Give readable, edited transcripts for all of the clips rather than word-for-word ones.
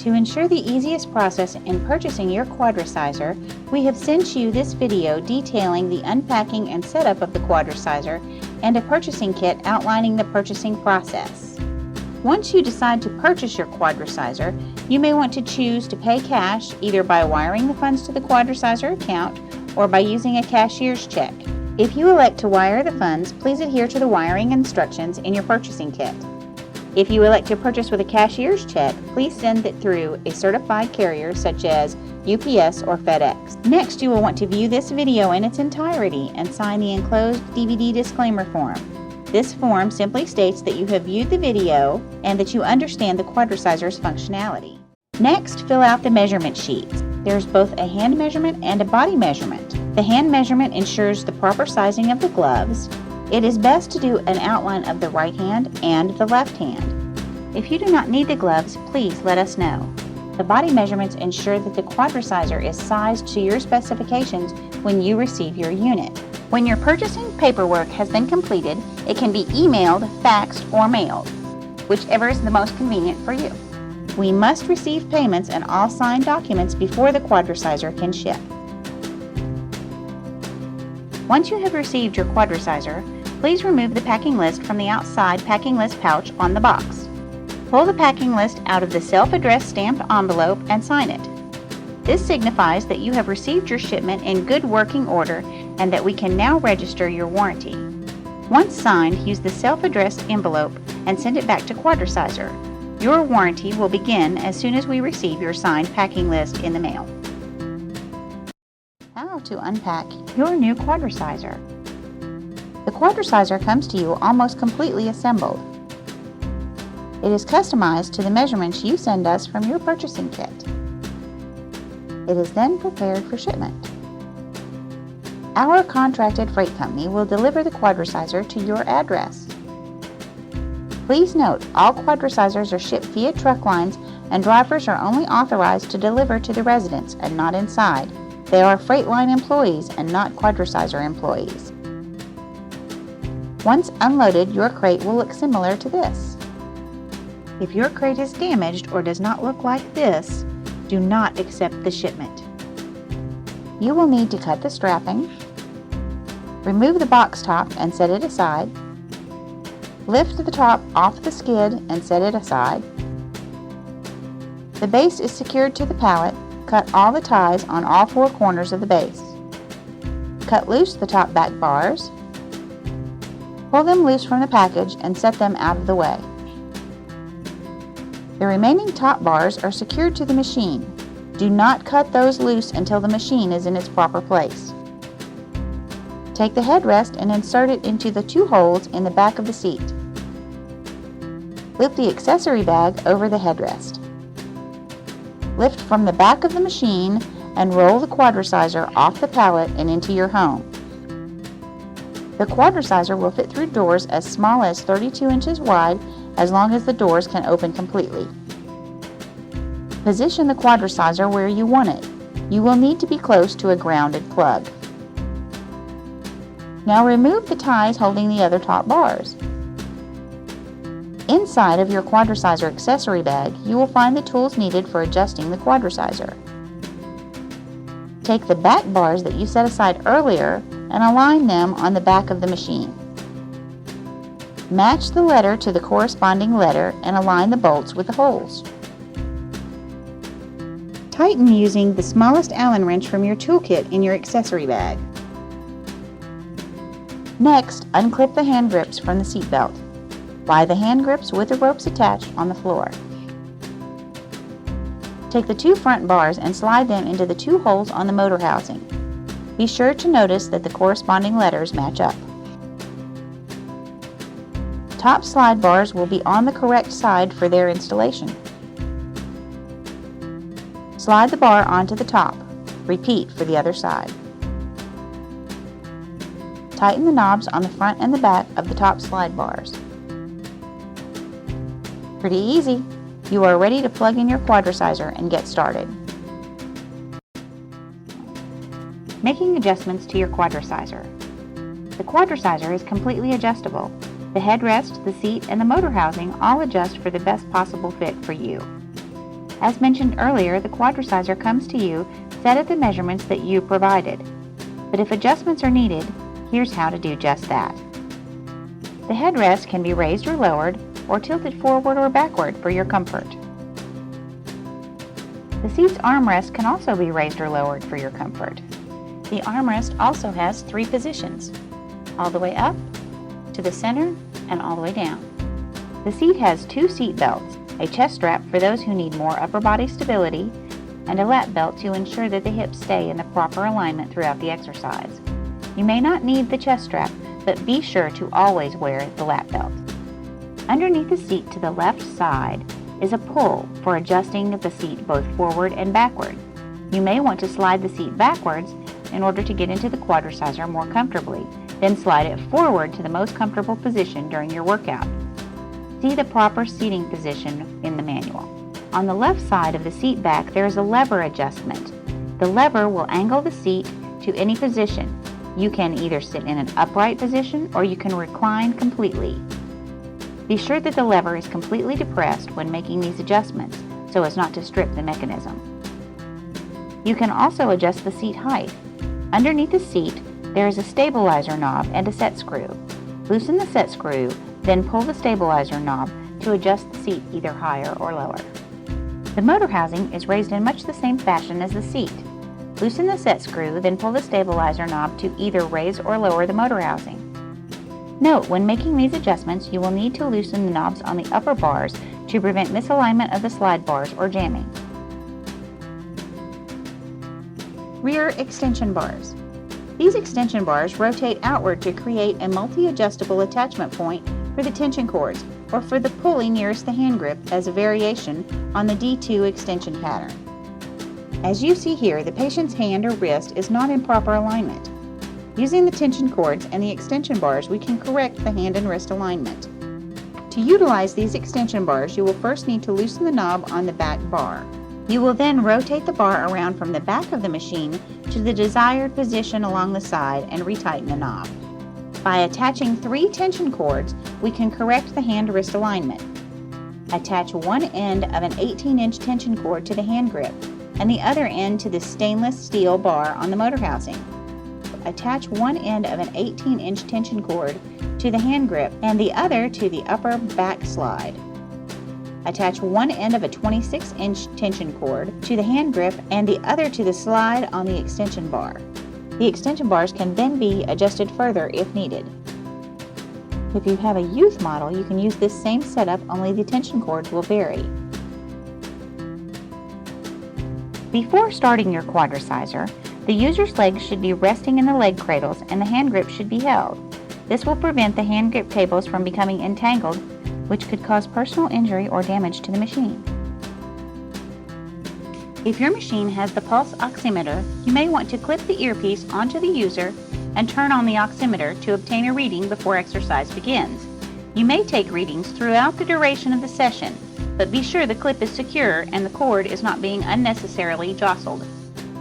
To ensure the easiest process in purchasing your Quadriciser, we have sent you this video detailing the unpacking and setup of the Quadriciser and a purchasing kit outlining the purchasing process. Once you decide to purchase your Quadriciser, you may want to choose to pay cash either by wiring the funds to the Quadriciser account or by using a cashier's check. If you elect to wire the funds, please adhere to the wiring instructions in your purchasing kit. If you elect to purchase with a cashier's check, please send it through a certified carrier such as UPS or FedEx. Next, you will want to view this video in its entirety and sign the enclosed DVD disclaimer form. This form simply states that you have viewed the video and that you understand the Quadriciser's functionality. Next, fill out the measurement sheets. There's both a hand measurement and a body measurement. The hand measurement ensures the proper sizing of the gloves. It is best to do an outline of the right hand and the left hand. If you do not need the gloves, please let us know. The body measurements ensure that the Quadriciser is sized to your specifications when you receive your unit. When your purchasing paperwork has been completed, it can be emailed, faxed, or mailed, whichever is the most convenient for you. We must receive payments and all signed documents before the Quadriciser can ship. Once you have received your Quadriciser, please remove the packing list from the outside packing list pouch on the box. Pull the packing list out of the self-addressed stamped envelope and sign it. This signifies that you have received your shipment in good working order and that we can now register your warranty. Once signed, use the self-addressed envelope and send it back to Quadriciser. Your warranty will begin as soon as we receive your signed packing list in the mail. How to unpack your new Quadriciser. The Quadriciser comes to you almost completely assembled. It is customized to the measurements you send us from your purchasing kit. It is then prepared for shipment. Our contracted freight company will deliver the Quadriciser to your address. Please note, all Quadricisers are shipped via truck lines and drivers are only authorized to deliver to the residence and not inside. They are Freightline employees and not Quadriciser employees. Once unloaded, your crate will look similar to this. If your crate is damaged or does not look like this, do not accept the shipment. You will need to cut the strapping, remove the box top and set it aside, lift the top off the skid and set it aside. The base is secured to the pallet. Cut all the ties on all four corners of the base. Cut loose the top back bars. Pull them loose from the package and set them out of the way. The remaining top bars are secured to the machine. Do not cut those loose until the machine is in its proper place. Take the headrest and insert it into the two holes in the back of the seat. Lift the accessory bag over the headrest. Lift from the back of the machine and roll the Quadriciser off the pallet and into your home. The Quadriciser will fit through doors as small as 32 inches wide as long as the doors can open completely. Position the Quadriciser where you want it. You will need to be close to a grounded plug. Now remove the ties holding the other top bars. Inside of your Quadriciser accessory bag, you will find the tools needed for adjusting the Quadriciser. Take the back bars that you set aside earlier and align them on the back of the machine. Match the letter to the corresponding letter and align the bolts with the holes. Tighten using the smallest Allen wrench from your toolkit in your accessory bag. Next, unclip the hand grips from the seat belt. Lie the hand grips with the ropes attached on the floor. Take the two front bars and slide them into the two holes on the motor housing. Be sure to notice that the corresponding letters match up. Top slide bars will be on the correct side for their installation. Slide the bar onto the top. Repeat for the other side. Tighten the knobs on the front and the back of the top slide bars. Pretty easy. You are ready to plug in your Quadriciser and get started. Making adjustments to your Quadriciser. The Quadriciser is completely adjustable. The headrest, the seat, and the motor housing all adjust for the best possible fit for you. As mentioned earlier, the Quadriciser comes to you set at the measurements that you provided. But if adjustments are needed, here's how to do just that. The headrest can be raised or lowered, or tilted forward or backward for your comfort. The seat's armrest can also be raised or lowered for your comfort. The armrest also has 3 positions, all the way up, to the center, and all the way down. The seat has 2 seat belts, a chest strap for those who need more upper body stability, and a lap belt to ensure that the hips stay in the proper alignment throughout the exercise. You may not need the chest strap, but be sure to always wear the lap belt. Underneath the seat to the left side is a pull for adjusting the seat both forward and backward. You may want to slide the seat backwards in order to get into the Quadriciser more comfortably, then slide it forward to the most comfortable position during your workout. See the proper seating position in the manual. On the left side of the seat back, there is a lever adjustment. The lever will angle the seat to any position. You can either sit in an upright position or you can recline completely. Be sure that the lever is completely depressed when making these adjustments so as not to strip the mechanism. You can also adjust the seat height. Underneath the seat, there is a stabilizer knob and a set screw. Loosen the set screw, then pull the stabilizer knob to adjust the seat either higher or lower. The motor housing is raised in much the same fashion as the seat. Loosen the set screw, then pull the stabilizer knob to either raise or lower the motor housing. Note, when making these adjustments, you will need to loosen the knobs on the upper bars to prevent misalignment of the slide bars or jamming. Rear extension bars. These extension bars rotate outward to create a multi-adjustable attachment point for the tension cords or for the pulley nearest the hand grip as a variation on the D2 extension pattern. As you see here, the patient's hand or wrist is not in proper alignment. Using the tension cords and the extension bars, we can correct the hand and wrist alignment. To utilize these extension bars, you will first need to loosen the knob on the back bar. You will then rotate the bar around from the back of the machine to the desired position along the side and retighten the knob. By attaching 3 tension cords, we can correct the hand-wrist alignment. Attach one end of an 18-inch tension cord to the hand grip and the other end to the stainless steel bar on the motor housing. Attach one end of an 18-inch tension cord to the hand grip and the other to the upper back slide. Attach one end of a 26-inch tension cord to the hand grip and the other to the slide on the extension bar. The extension bars can then be adjusted further if needed. If you have a youth model, you can use this same setup, only the tension cords will vary. Before starting your Quadriciser, the user's legs should be resting in the leg cradles and the hand grip should be held. This will prevent the hand grip cables from becoming entangled, which could cause personal injury or damage to the machine. If your machine has the pulse oximeter, you may want to clip the earpiece onto the user and turn on the oximeter to obtain a reading before exercise begins. You may take readings throughout the duration of the session, but be sure the clip is secure and the cord is not being unnecessarily jostled.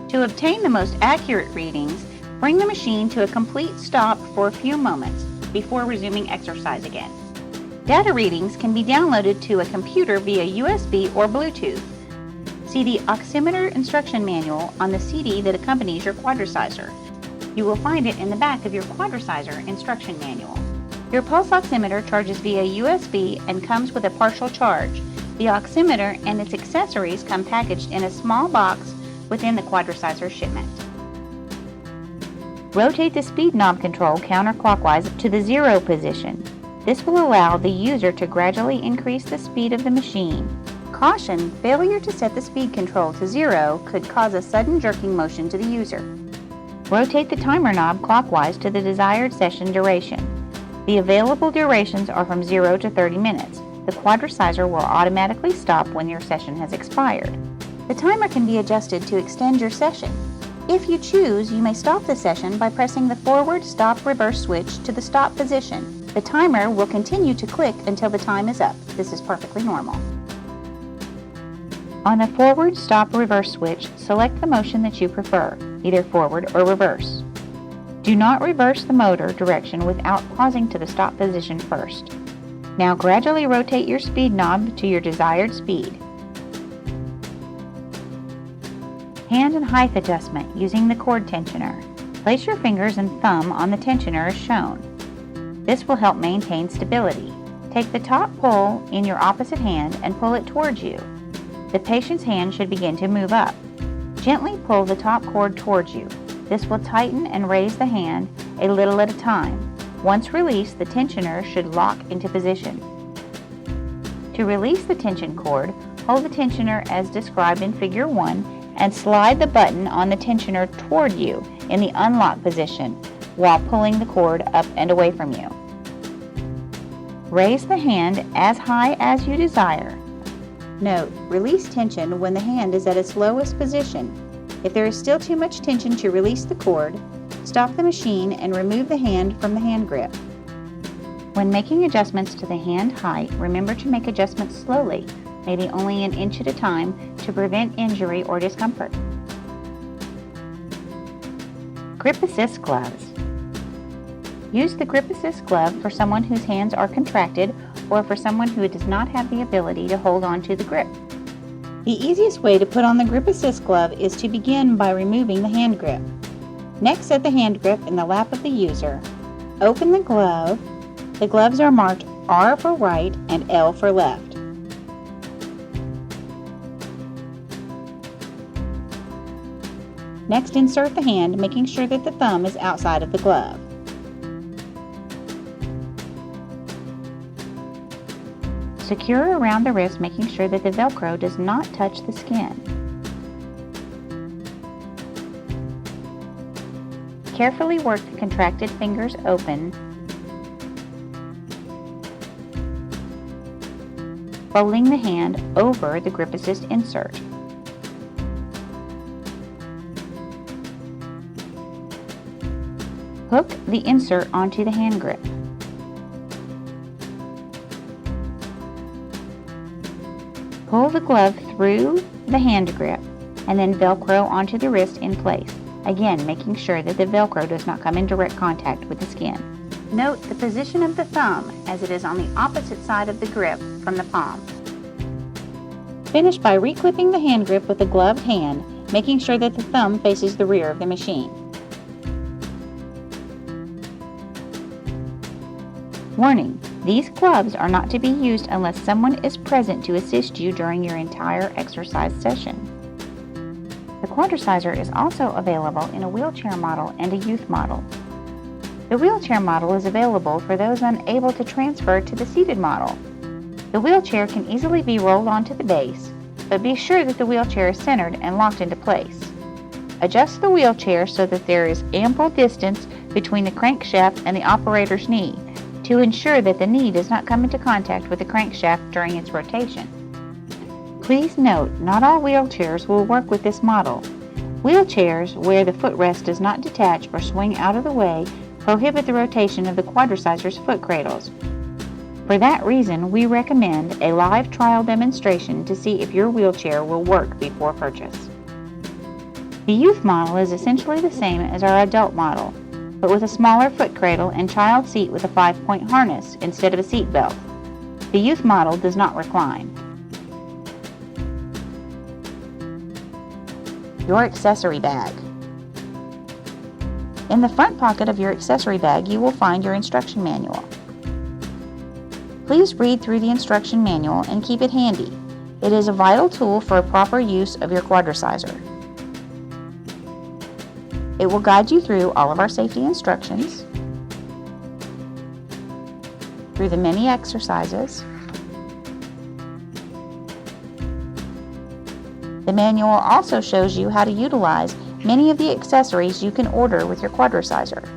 To obtain the most accurate readings, bring the machine to a complete stop for a few moments before resuming exercise again. Data readings can be downloaded to a computer via USB or Bluetooth. See the oximeter instruction manual on the CD that accompanies your Quadriciser. You will find it in the back of your Quadriciser instruction manual. Your pulse oximeter charges via USB and comes with a partial charge. The oximeter and its accessories come packaged in a small box within the Quadriciser shipment. Rotate the speed knob control counterclockwise to the 0 position. This will allow the user to gradually increase the speed of the machine. Caution: failure to set the speed control to 0 could cause a sudden jerking motion to the user. Rotate the timer knob clockwise to the desired session duration. The available durations are from 0 to 30 minutes. The Quadriciser will automatically stop when your session has expired. The timer can be adjusted to extend your session. If you choose, you may stop the session by pressing the forward stop reverse switch to the stop position. The timer will continue to click until the time is up. This is perfectly normal. On the forward stop reverse switch, select the motion that you prefer, either forward or reverse. Do not reverse the motor direction without pausing to the stop position first. Now gradually rotate your speed knob to your desired speed. Hand and height adjustment using the cord tensioner. Place your fingers and thumb on the tensioner as shown. This will help maintain stability. Take the top pole in your opposite hand and pull it towards you. The patient's hand should begin to move up. Gently pull the top cord towards you. This will tighten and raise the hand a little at a time. Once released, the tensioner should lock into position. To release the tension cord, hold the tensioner as described in Figure 1 and slide the button on the tensioner toward you in the unlock position while pulling the cord up and away from you. Raise the hand as high as you desire. Note, release tension when the hand is at its lowest position. If there is still too much tension to release the cord, stop the machine and remove the hand from the hand grip. When making adjustments to the hand height, remember to make adjustments slowly, maybe only an inch at a time, to prevent injury or discomfort. Grip Assist Gloves. Use the Grip Assist glove for someone whose hands are contracted or for someone who does not have the ability to hold on to the grip. The easiest way to put on the Grip Assist glove is to begin by removing the hand grip. Next, set the hand grip in the lap of the user. Open the glove. The gloves are marked R for right and L for left. Next, insert the hand, making sure that the thumb is outside of the glove. Secure around the wrist, making sure that the Velcro does not touch the skin. Carefully work the contracted fingers open, folding the hand over the Grip Assist insert. Hook the insert onto the hand grip. Pull the glove through the hand grip and then Velcro onto the wrist in place, again making sure that the Velcro does not come in direct contact with the skin. Note the position of the thumb as it is on the opposite side of the grip from the palm. Finish by reclipping the hand grip with a gloved hand, making sure that the thumb faces the rear of the machine. Warning: these gloves are not to be used unless someone is present to assist you during your entire exercise session. The Quadriciser is also available in a wheelchair model and a youth model. The wheelchair model is available for those unable to transfer to the seated model. The wheelchair can easily be rolled onto the base, but be sure that the wheelchair is centered and locked into place. Adjust the wheelchair so that there is ample distance between the crankshaft and the operator's knee, to ensure that the knee does not come into contact with the crankshaft during its rotation. Please note, not all wheelchairs will work with this model. Wheelchairs where the footrest does not detach or swing out of the way prohibit the rotation of the Quadriciser's foot cradles. For that reason, we recommend a live trial demonstration to see if your wheelchair will work before purchase. The youth model is essentially the same as our adult model, but with a smaller foot cradle and child seat with a 5-point harness instead of a seat belt. The youth model does not recline. Your accessory bag. In the front pocket of your accessory bag, you will find your instruction manual. Please read through the instruction manual and keep it handy. It is a vital tool for a proper use of your Quadriciser. It will guide you through all of our safety instructions, through the many exercises. The manual also shows you how to utilize many of the accessories you can order with your Quadriciser.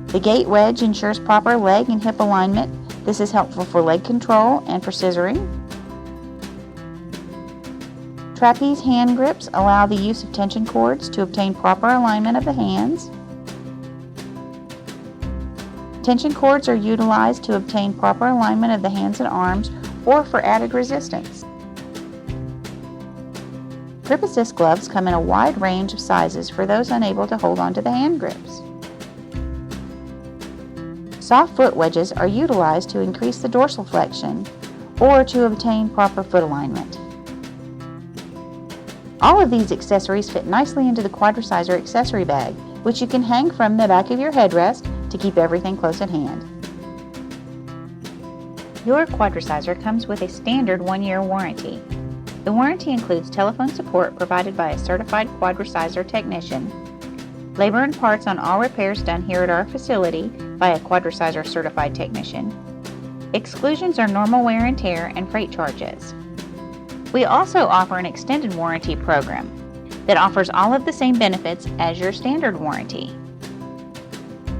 The gate wedge ensures proper leg and hip alignment. This is helpful for leg control and for scissoring. Trapeze hand grips allow the use of tension cords to obtain proper alignment of the hands. Tension cords are utilized to obtain proper alignment of the hands and arms or for added resistance. Grip Assist gloves come in a wide range of sizes for those unable to hold onto the hand grips. Soft foot wedges are utilized to increase the dorsal flexion or to obtain proper foot alignment. All of these accessories fit nicely into the Quadriciser accessory bag, which you can hang from the back of your headrest to keep everything close at hand. Your Quadriciser comes with a standard 1-year warranty. The warranty includes telephone support provided by a certified Quadriciser technician, labor and parts on all repairs done here at our facility by a Quadriciser certified technician. Exclusions are normal wear and tear and freight charges. We also offer an extended warranty program that offers all of the same benefits as your standard warranty.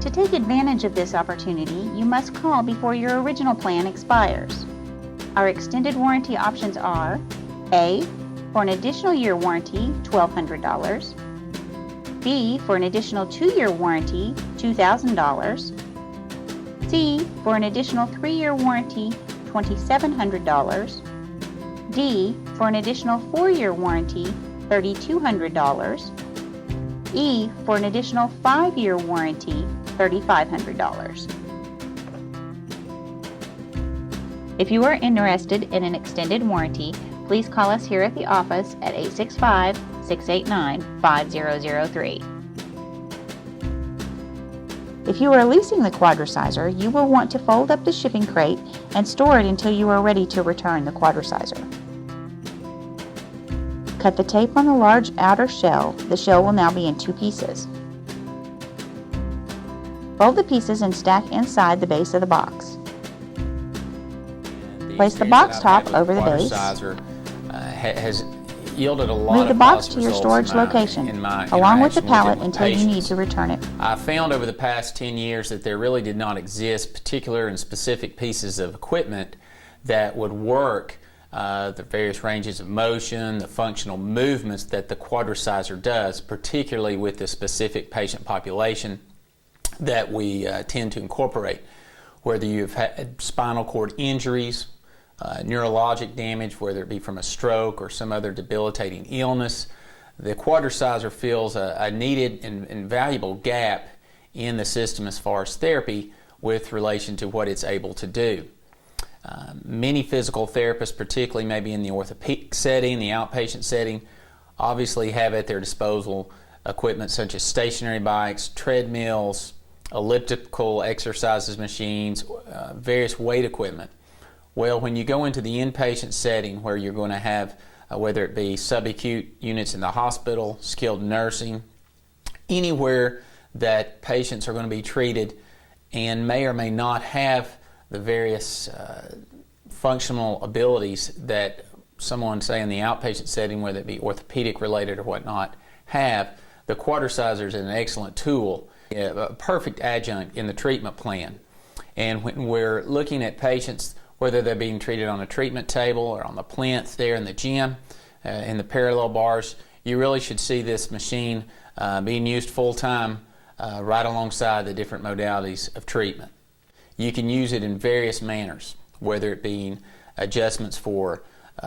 To take advantage of this opportunity, you must call before your original plan expires. Our extended warranty options are A. For an additional year warranty, $1,200. B. For an additional 2-year warranty, $2,000. C. For an additional 3-year warranty, $2,700. D. For an additional 4-year warranty, $3,200. E. For an additional 5-year warranty, $3,500. If you are interested in an extended warranty, please call us here at the office at 865-689-5003. If you are leasing the Quadriciser, you will want to fold up the shipping crate and store it until you are ready to return the Quadriciser. Cut the tape on the large outer shell. The shell will now be in 2 pieces. Fold the pieces and stack inside the base of the box. Place the box top over the base. Has yielded a lot Move the of box to positive your results storage location, in my along with the interaction pallet it until you patients. need to return it. I found over the past 10 years that there really did not exist particular and specific pieces of equipment that would work the various ranges of motion, the functional movements that the Quadriciser does, particularly with the specific patient population that we tend to incorporate. Whether you've had spinal cord injuries, neurologic damage, whether it be from a stroke or some other debilitating illness, the Quadriciser fills a needed and valuable gap in the system as far as therapy with relation to what it's able to do. Many physical therapists, particularly maybe in the orthopedic setting, the outpatient setting, obviously have at their disposal equipment such as stationary bikes, treadmills, elliptical exercises machines, various weight equipment. Well, when you go into the inpatient setting where you're going to have, whether it be subacute units in the hospital, skilled nursing, anywhere that patients are going to be treated and may or may not have the various functional abilities that someone, say in the outpatient setting, whether it be orthopedic related or whatnot, have, the Quadriciser is an excellent tool, a perfect adjunct in the treatment plan. And when we're looking at patients, whether they're being treated on a treatment table or on the plinth there in the gym, in the parallel bars, you really should see this machine being used full-time right alongside the different modalities of treatment. You can use it in various manners, whether it be adjustments for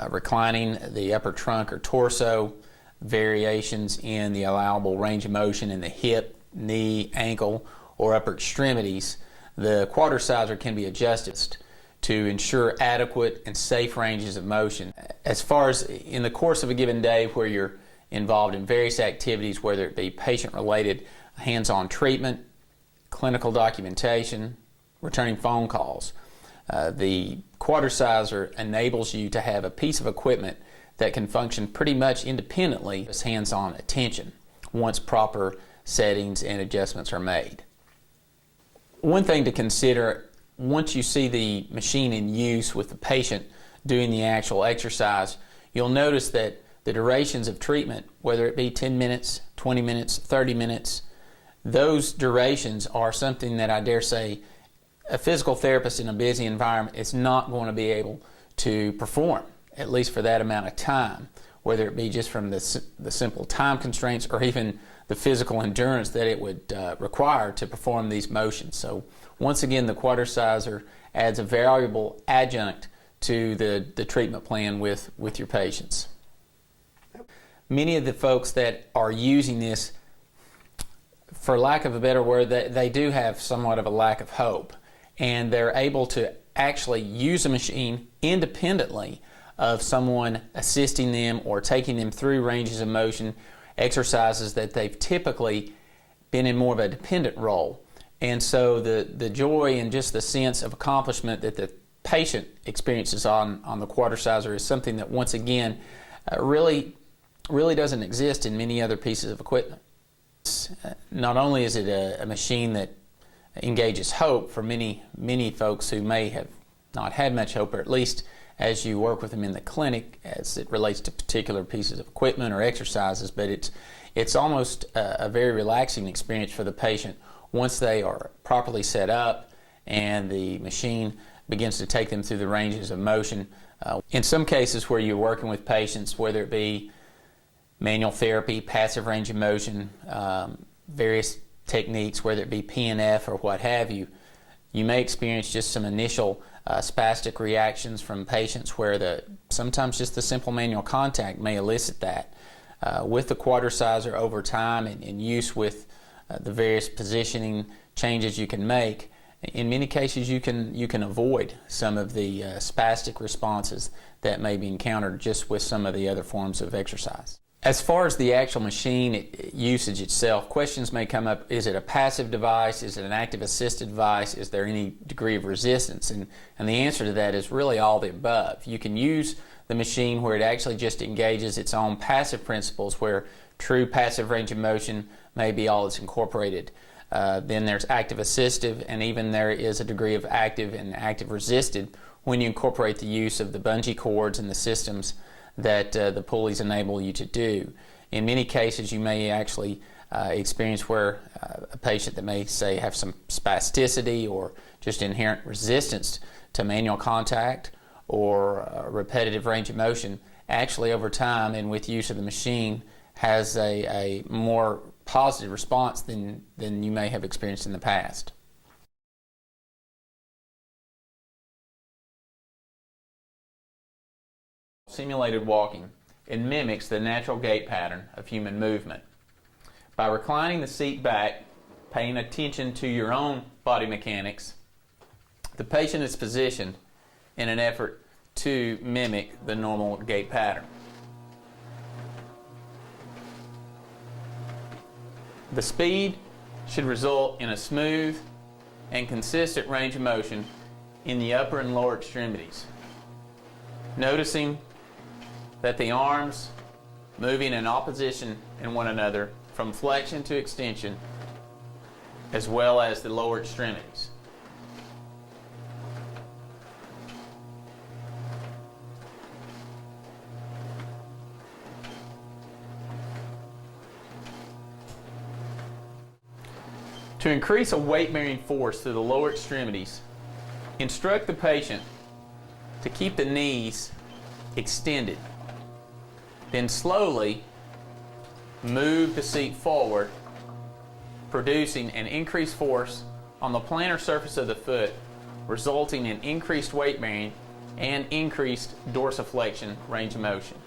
reclining the upper trunk or torso, variations in the allowable range of motion in the hip, knee, ankle, or upper extremities. The Quadriciser can be adjusted to ensure adequate and safe ranges of motion. As far as in the course of a given day where you're involved in various activities, whether it be patient-related hands-on treatment, clinical documentation, returning phone calls, the Quadriciser enables you to have a piece of equipment that can function pretty much independently as hands-on attention once proper settings and adjustments are made. One thing to consider, once you see the machine in use with the patient doing the actual exercise, you'll notice that the durations of treatment, whether it be 10 minutes, 20 minutes, 30 minutes, those durations are something that I dare say a physical therapist in a busy environment is not going to be able to perform, at least for that amount of time, whether it be just from the simple time constraints or even the physical endurance that it would require to perform these motions. So once again, the Quadriciser adds a valuable adjunct to the treatment plan with your patients. Many of the folks that are using this, for lack of a better word, they do have somewhat of a lack of hope, and they're able to actually use a machine independently of someone assisting them or taking them through ranges of motion, exercises that they've typically been in more of a dependent role. And so the joy and just the sense of accomplishment that the patient experiences on the Quadriciser is something that, once again, really doesn't exist in many other pieces of equipment. Not only is it a machine that engages hope for many folks who may have not had much hope, or at least as you work with them in the clinic as it relates to particular pieces of equipment or exercises, but it's almost a very relaxing experience for the patient once they are properly set up and the machine begins to take them through the ranges of motion. In some cases where you're working with patients, whether it be manual therapy, passive range of motion, various techniques, whether it be PNF or what have you, you may experience just some initial spastic reactions from patients where sometimes just the simple manual contact may elicit that. With the Quadriciser over time and use with the various positioning changes you can make, in many cases you can avoid some of the spastic responses that may be encountered just with some of the other forms of exercise. As far as the actual machine usage itself, questions may come up. Is it a passive device? Is it an active assisted device? Is there any degree of resistance? And the answer to that is really all the above. You can use the machine where it actually just engages its own passive principles, where true passive range of motion may be all that's incorporated. Then there's active assistive, and even there is a degree of active and active resisted when you incorporate the use of the bungee cords and the systems that the pulleys enable you to do. In many cases, you may actually experience where a patient that may, say, have some spasticity or just inherent resistance to manual contact or repetitive range of motion, actually over time and with use of the machine has a more positive response than you may have experienced in the past. Simulated walking. It mimics the natural gait pattern of human movement. By reclining the seat back, paying attention to your own body mechanics, the patient is positioned in an effort to mimic the normal gait pattern. The speed should result in a smooth and consistent range of motion in the upper and lower extremities. Noticing that the arms moving in opposition in one another from flexion to extension, as well as the lower extremities. To increase a weight-bearing force through the lower extremities, instruct the patient to keep the knees extended. Then slowly move the seat forward, producing an increased force on the plantar surface of the foot, resulting in increased weight bearing and increased dorsiflexion range of motion.